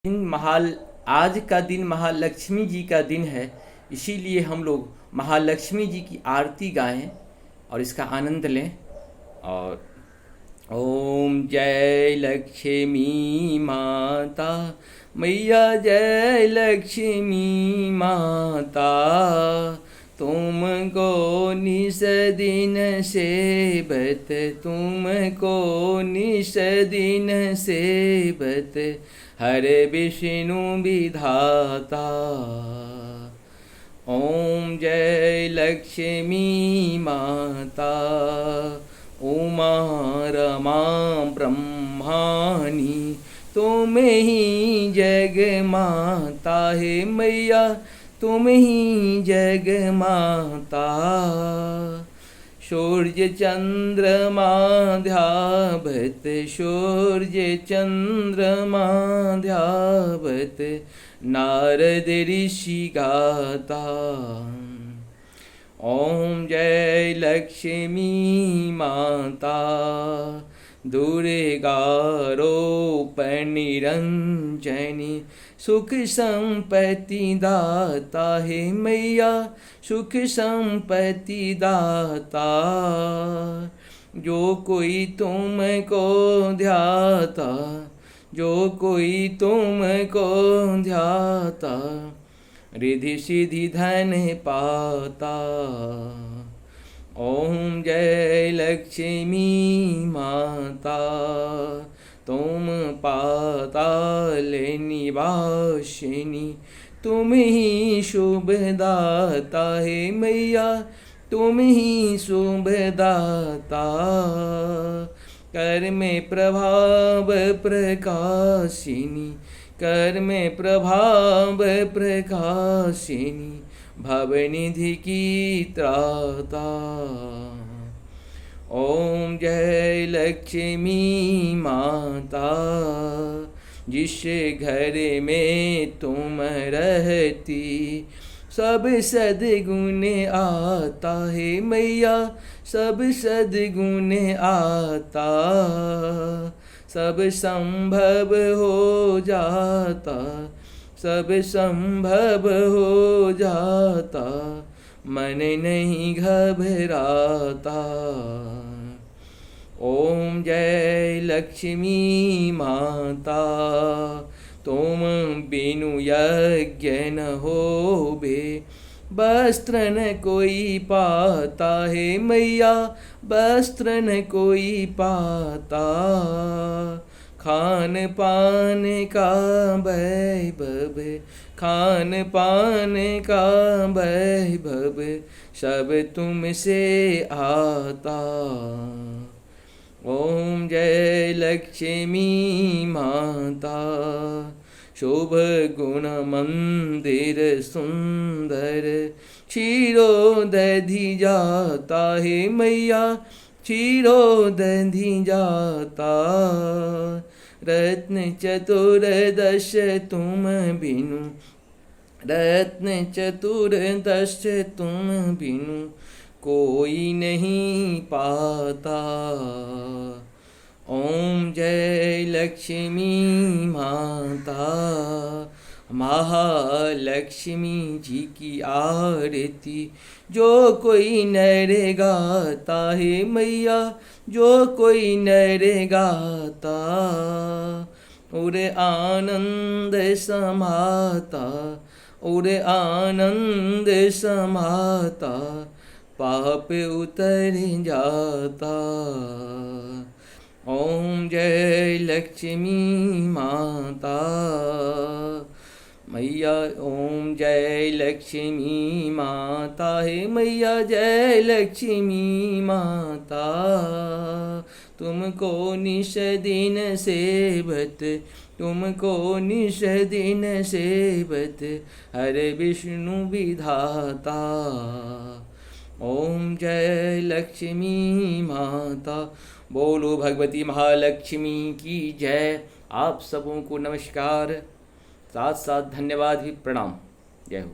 आज का दिन महालक्ष्मी जी का दिन है, इसीलिए हम लोग महालक्ष्मी जी की आरती गाएं और इसका आनंद लें। और ओम जय लक्ष्मी माता मैया, जय लक्ष्मी माता, तुमको निस दिन सेवत, तुमको निस दिन सेवत, हरे विष्णु विधाता। ओम जय लक्ष्मी माता, उमा रमा ब्रह्मानी, तुम ही जग माता है मैया, तुम ही जग माता। सूर्य चंद्रमा ध्यावत, सूर्य चंद्रमा ध्यावत, नारद ऋषि गाता। ओम जय लक्ष्मी माता, दुर्गा रूप निरंजनी, सुख संपत्ति दाता है मैया, सुख संपत्ति दाता। जो कोई तुमको ध्याता, जो कोई तुमको ध्याता, रिद्धि सिद्धि धन पाता। ओम जय लक्ष्मी माता, तुम पाताल निवासिनी, तुम ही शुभदाता है मैया, तुम ही शुभदाता। कर में प्रभाव प्रकाशिनी, कर में प्रभाव प्रकाशिनी, भवनिधि की त्राता। ओम जय लक्ष्मी माता, जिस घर में तुम रहती, सब सद्गुण आता है मैया, सब सद्गुण आता। सब संभव हो जाता, सब संभव हो जाता, मन नहीं घबराता। ओम जय लक्ष्मी माता, तुम बिनु यज्ञ न होबे, वस्त्र न कोई पाता है मैया, वस्त्र न कोई पाता। खान पान का वैभव, खान पान का वैभव, सब तुमसे आता। ओम जय लक्ष्मी माता, शुभ गुण मंदिर सुंदर, क्षीरोदधि जाता है मैया, क्षीरोदधि जाता। रत्न चतुर्दश तुम बिनु, रत्न चतुर्दश तुम बिनु, कोई नहीं पाता। ओम जय लक्ष्मी माता, महालक्ष्मी जी की आरती जो कोई नर गाता है मैया, जो कोई नर गाता, और आनंद समाता, और आनंद समाता, पाप उतर जाता। ओम जय लक्ष्मी माता मैया, ओम जय लक्ष्मी माता है मैया, जय लक्ष्मी माता। तुमको निश दिन सेवत, तुमको निश दिन सेवत, हरे विष्णु विधाता। ओम जय लक्ष्मी माता। बोलो भगवती महालक्ष्मी की जय। आप सबों को नमस्कार, साथ साथ धन्यवाद भी, प्रणाम। जय हो।